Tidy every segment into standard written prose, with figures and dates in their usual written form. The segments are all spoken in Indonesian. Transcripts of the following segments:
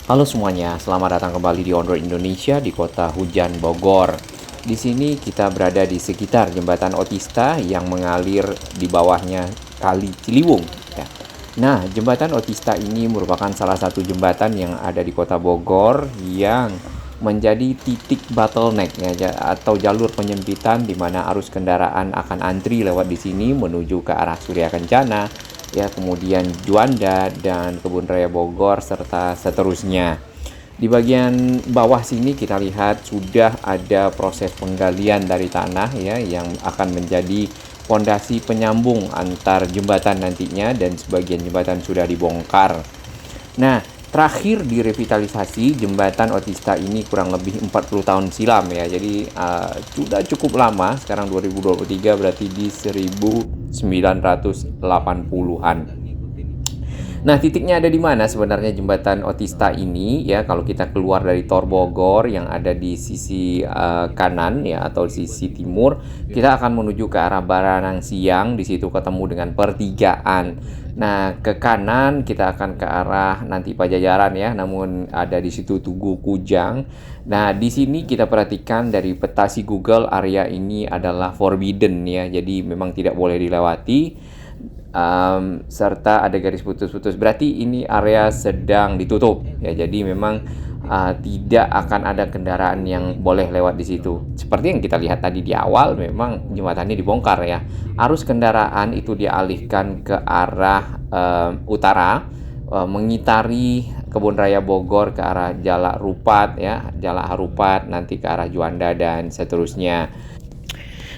Halo semuanya, selamat datang kembali di On Road Indonesia di kota hujan Bogor. Di sini kita berada di sekitar jembatan Otista yang mengalir di bawahnya Kali Ciliwung. Ya. Nah, jembatan Otista ini merupakan salah satu jembatan yang ada di kota Bogor yang menjadi titik bottleneck ya, atau jalur penyempitan di mana arus kendaraan akan antri lewat di sini menuju ke arah Surya Kencana, ya kemudian Juanda dan Kebun Raya Bogor serta seterusnya. Di bagian bawah sini kita lihat sudah ada proses penggalian dari tanah ya yang akan menjadi fondasi penyambung antar jembatan nantinya, dan sebagian jembatan sudah dibongkar. Nah, terakhir direvitalisasi jembatan Otista ini kurang lebih 40 tahun silam ya. Jadi sudah cukup lama, sekarang 2023 berarti di 1980-an. Nah, titiknya ada di mana sebenarnya jembatan Otista ini ya? Kalau kita keluar dari Tor Bogor yang ada di sisi kanan ya atau sisi timur, kita akan menuju ke arah Baranang Siang. Di situ ketemu dengan pertigaan. Nah, ke kanan kita akan ke arah nanti Pajajaran ya, namun ada di situ Tugu Kujang. Nah, di sini kita perhatikan dari peta si Google, area ini adalah forbidden ya, jadi memang tidak boleh dilewati. Serta ada garis putus-putus, berarti ini area sedang ditutup ya, jadi memang tidak akan ada kendaraan yang boleh lewat di situ. Seperti yang kita lihat tadi di awal, memang jembatannya dibongkar ya. Arus kendaraan itu dialihkan ke arah utara, mengitari Kebun Raya Bogor ke arah Jalak Rupat ya, Jalak Harupat, nanti ke arah Juanda dan seterusnya.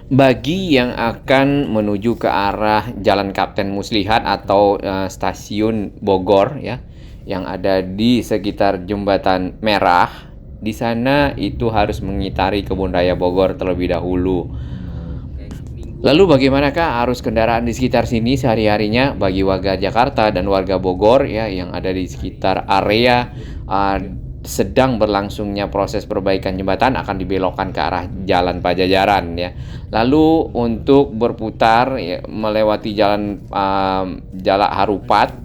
Bagi yang akan menuju ke arah Jalan Kapten Muslihat atau stasiun Bogor ya, yang ada di sekitar Jembatan Merah, di sana itu harus mengitari Kebun Raya Bogor terlebih dahulu. Lalu bagaimanakah arus kendaraan di sekitar sini sehari-harinya bagi warga Jakarta dan warga Bogor ya yang ada di sekitar area sedang berlangsungnya proses perbaikan jembatan akan dibelokkan ke arah Jalan Pajajaran ya. Lalu untuk berputar ya, melewati Jalan Jalak Harupat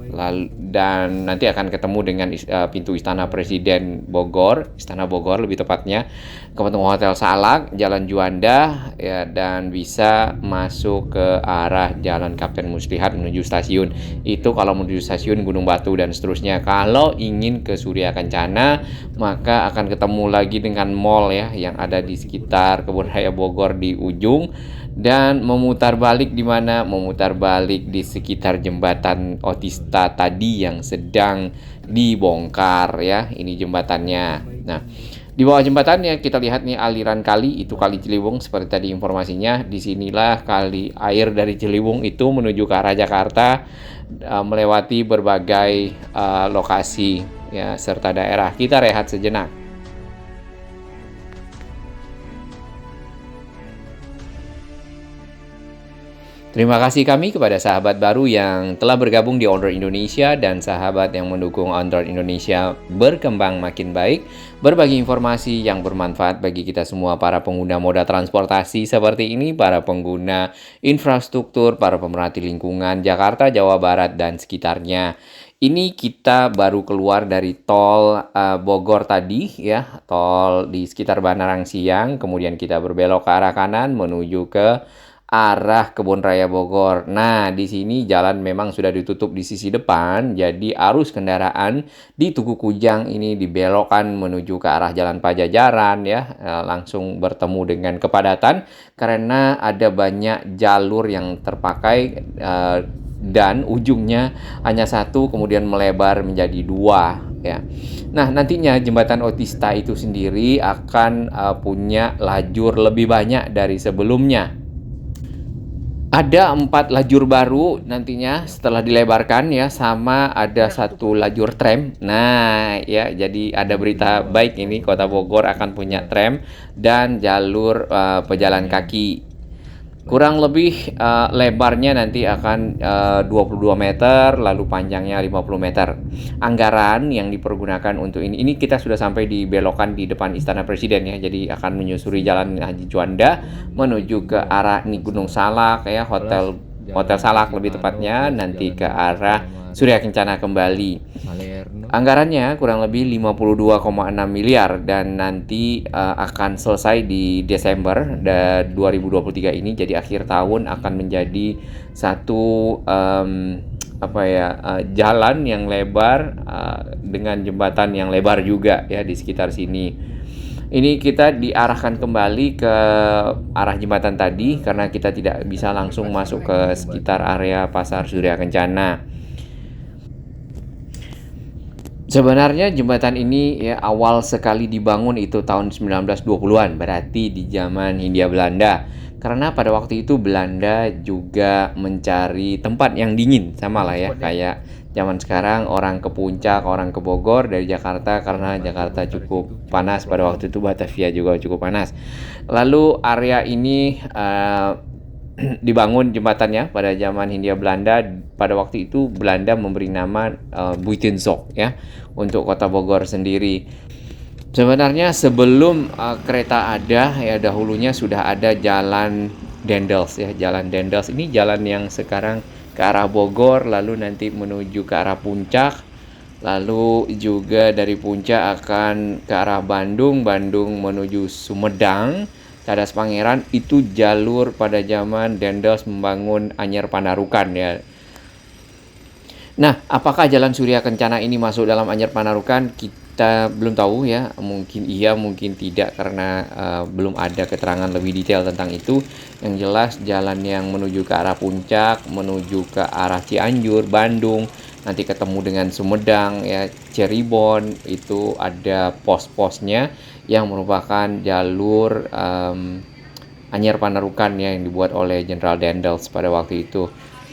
dan nanti akan ketemu dengan pintu Istana Presiden Bogor, Istana Bogor lebih tepatnya, ketemu Hotel Salak, Jalan Juanda ya, dan bisa masuk ke arah Jalan Kapten Muslihat menuju stasiun. Itu kalau menuju stasiun Gunung Batu dan seterusnya. Kalau ingin ke Surya Kencana, maka akan ketemu lagi dengan mall ya yang ada di sekitar Kebun Raya Bogor di ujung, dan memutar balik di mana? Memutar balik di sekitar jembatan Otista tadi yang sedang dibongkar ya. Ini jembatannya. Nah, di bawah jembatannya kita lihat nih aliran kali, itu Kali Ciliwung seperti tadi informasinya. Disinilah kali air dari Ciliwung itu menuju ke arah Jakarta, melewati berbagai lokasi ya serta daerah. Kita rehat sejenak. Terima kasih kami kepada sahabat baru yang telah bergabung di On Road Indonesia dan sahabat yang mendukung On Road Indonesia berkembang makin baik, berbagi informasi yang bermanfaat bagi kita semua para pengguna moda transportasi seperti ini, para pengguna infrastruktur, para pemerhati lingkungan Jakarta, Jawa Barat, dan sekitarnya. Ini kita baru keluar dari tol Bogor tadi ya, tol di sekitar Baranang Siang, kemudian kita berbelok ke arah kanan menuju ke arah Kebun Raya Bogor. Nah, di sini jalan memang sudah ditutup di sisi depan, jadi arus kendaraan di Tugu Kujang ini dibelokkan menuju ke arah Jalan Pajajaran ya, langsung bertemu dengan kepadatan karena ada banyak jalur yang terpakai dan ujungnya hanya satu kemudian melebar menjadi dua ya. Nah, nantinya jembatan Otista itu sendiri akan punya lajur lebih banyak dari sebelumnya. Ada 4 lajur baru nantinya setelah dilebarkan ya, sama ada 1 lajur tram. Nah ya, jadi ada berita baik ini, Kota Bogor akan punya tram dan jalur pejalan kaki. Kurang lebih lebarnya nanti akan 22 meter, lalu panjangnya 50 meter. Anggaran yang dipergunakan untuk ini kita sudah sampai di belokan di depan Istana Presiden ya. Jadi akan menyusuri Jalan Haji Juanda menuju ke arah Gunung Salak ya, Hotel Hotel Salak lebih tepatnya, nanti ke arah Surya Kencana kembali. Anggarannya kurang lebih 52,6 miliar dan nanti akan selesai di Desember 2023 ini. Jadi akhir tahun akan menjadi satu jalan yang lebar dengan jembatan yang lebar juga ya di sekitar sini. Ini kita diarahkan kembali ke arah jembatan tadi karena kita tidak bisa langsung masuk ke sekitar area Pasar Surya Kencana. Sebenarnya jembatan ini ya awal sekali dibangun itu tahun 1920-an, berarti di zaman Hindia Belanda. Karena pada waktu itu Belanda juga mencari tempat yang dingin, sama lah ya kayak zaman sekarang orang ke Puncak, orang ke Bogor dari Jakarta karena Jakarta cukup panas pada waktu itu, Batavia juga cukup panas. Lalu area ini dibangun jembatannya pada zaman Hindia Belanda. Pada waktu itu Belanda memberi nama Buitenzorg ya untuk kota Bogor sendiri. Sebenarnya sebelum kereta ada ya dahulunya sudah ada jalan Dendels ya. Jalan Dendels ini jalan yang sekarang ke arah Bogor lalu nanti menuju ke arah Puncak. Lalu juga dari Puncak akan ke arah Bandung, Bandung menuju Sumedang, Cadas Pangeran. Itu jalur pada zaman Dendels membangun Anyar Panarukan ya. Nah, apakah Jalan Surya Kencana ini masuk dalam Anyar Panarukan? Kita belum tahu ya, mungkin iya, mungkin tidak karena belum ada keterangan lebih detail tentang itu. Yang jelas jalan yang menuju ke arah Puncak, menuju ke arah Cianjur, Bandung, nanti ketemu dengan Sumedang ya, Cirebon, itu ada pos-posnya yang merupakan jalur Anyar Panarukan ya yang dibuat oleh Jenderal Dendels pada waktu itu.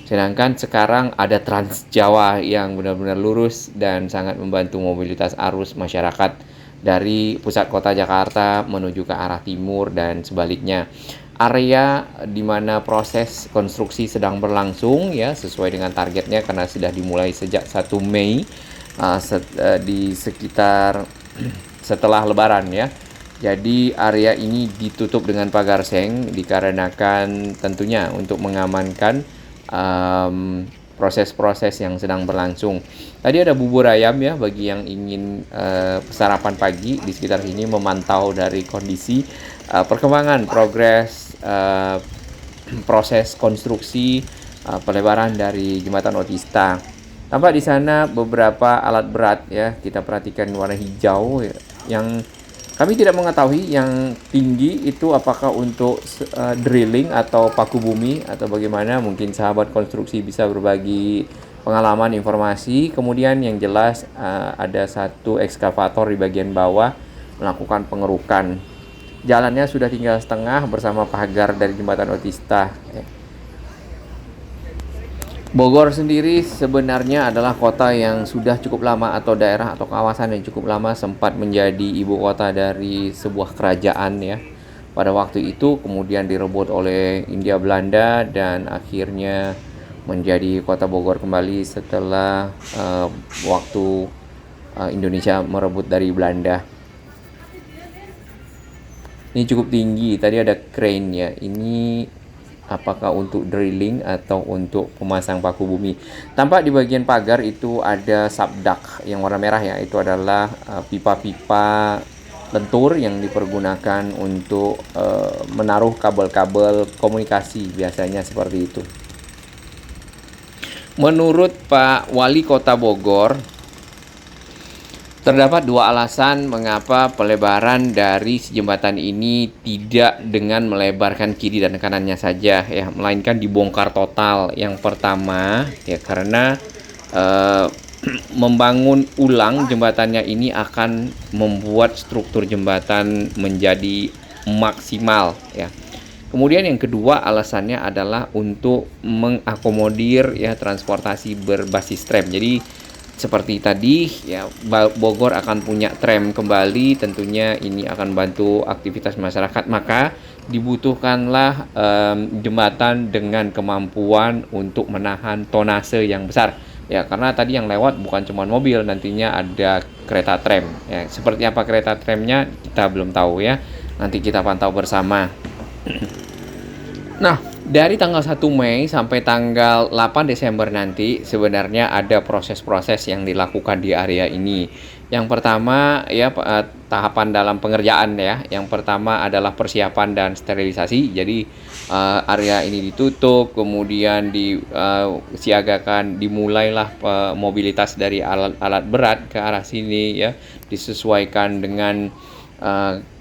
Sedangkan sekarang ada Trans Jawa yang benar-benar lurus dan sangat membantu mobilitas arus masyarakat dari pusat kota Jakarta menuju ke arah timur dan sebaliknya. Area di mana proses konstruksi sedang berlangsung ya sesuai dengan targetnya karena sudah dimulai sejak 1 Mei di sekitar setelah Lebaran ya. Jadi area ini ditutup dengan pagar seng dikarenakan tentunya untuk mengamankan proses-proses yang sedang berlangsung. Tadi ada bubur ayam ya bagi yang ingin sarapan pagi di sekitar sini, memantau dari kondisi perkembangan progres proses konstruksi pelebaran dari jembatan Otista. Tampak di sana beberapa alat berat ya, kita perhatikan warna hijau ya, yang kami tidak mengetahui yang tinggi itu apakah untuk drilling atau paku bumi atau bagaimana. Mungkin sahabat konstruksi bisa berbagi pengalaman, informasi. Kemudian yang jelas ada satu ekskavator di bagian bawah melakukan pengerukan. Jalannya sudah tinggal setengah bersama pagar dari jembatan Otista. Bogor sendiri sebenarnya adalah kota yang sudah cukup lama atau daerah atau kawasan yang cukup lama sempat menjadi ibu kota dari sebuah kerajaan ya. Pada waktu itu kemudian direbut oleh Hindia Belanda dan akhirnya menjadi kota Bogor kembali setelah waktu Indonesia merebut dari Belanda. Ini cukup tinggi, tadi ada crane ya. Ini apakah untuk drilling atau untuk pemasang paku bumi. Tampak di bagian pagar itu ada subduct yang warna merah ya. Itu adalah pipa-pipa lentur yang dipergunakan untuk menaruh kabel-kabel komunikasi, biasanya seperti itu. Menurut Pak Wali Kota Bogor, terdapat dua alasan mengapa pelebaran dari jembatan ini tidak dengan melebarkan kiri dan kanannya saja ya, melainkan dibongkar total. Yang pertama ya karena membangun ulang jembatannya ini akan membuat struktur jembatan menjadi maksimal ya. Kemudian yang kedua alasannya adalah untuk mengakomodir ya transportasi berbasis tram. Jadi seperti tadi ya, Bogor akan punya tram kembali, tentunya ini akan bantu aktivitas masyarakat, maka dibutuhkanlah jembatan dengan kemampuan untuk menahan tonase yang besar ya, karena tadi yang lewat bukan cuma mobil, nantinya ada kereta tram ya. Seperti apa kereta tramnya kita belum tahu ya, nanti kita pantau bersama. Nah, Dari tanggal 1 Mei sampai tanggal 8 Desember nanti sebenarnya ada proses-proses yang dilakukan di area ini. Yang pertama ya tahapan dalam pengerjaan ya. Yang pertama adalah persiapan dan sterilisasi. Jadi area ini ditutup, kemudian disiagakan, dimulailah mobilitas dari alat-alat berat ke arah sini ya, disesuaikan dengan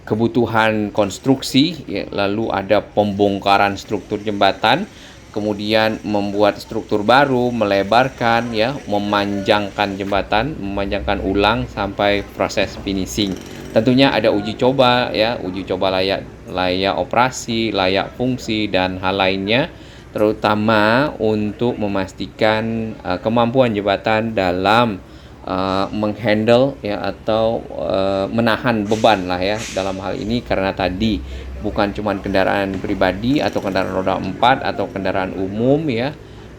kebutuhan konstruksi ya, lalu ada pembongkaran struktur jembatan, kemudian membuat struktur baru, melebarkan ya, memanjangkan jembatan, memanjangkan ulang sampai proses finishing. Tentunya ada uji coba ya, uji coba layak operasi, layak fungsi dan hal lainnya, terutama untuk memastikan kemampuan jembatan dalam menghandle ya atau menahan beban lah ya dalam hal ini, karena tadi bukan cuma kendaraan pribadi atau kendaraan roda 4 atau kendaraan umum ya,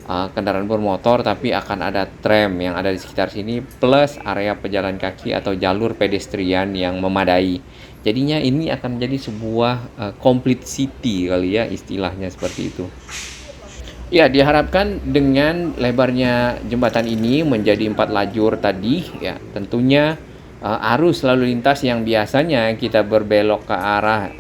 kendaraan bermotor, tapi akan ada tram yang ada di sekitar sini plus area pejalan kaki atau jalur pedestrian yang memadai. Jadinya ini akan menjadi sebuah complete city kali ya, istilahnya seperti itu. Ya, diharapkan dengan lebarnya jembatan ini menjadi 4 lajur tadi, ya tentunya arus lalu lintas yang biasanya kita berbelok ke arah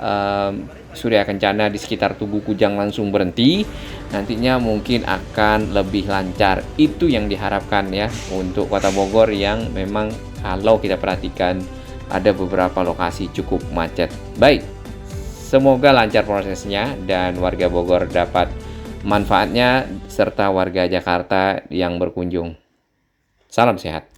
Surya Kencana di sekitar Tugu Kujang langsung berhenti, nantinya mungkin akan lebih lancar. Itu yang diharapkan ya untuk Kota Bogor yang memang kalau kita perhatikan ada beberapa lokasi cukup macet. Baik, semoga lancar prosesnya dan warga Bogor dapat manfaatnya serta warga Jakarta yang berkunjung. Salam sehat.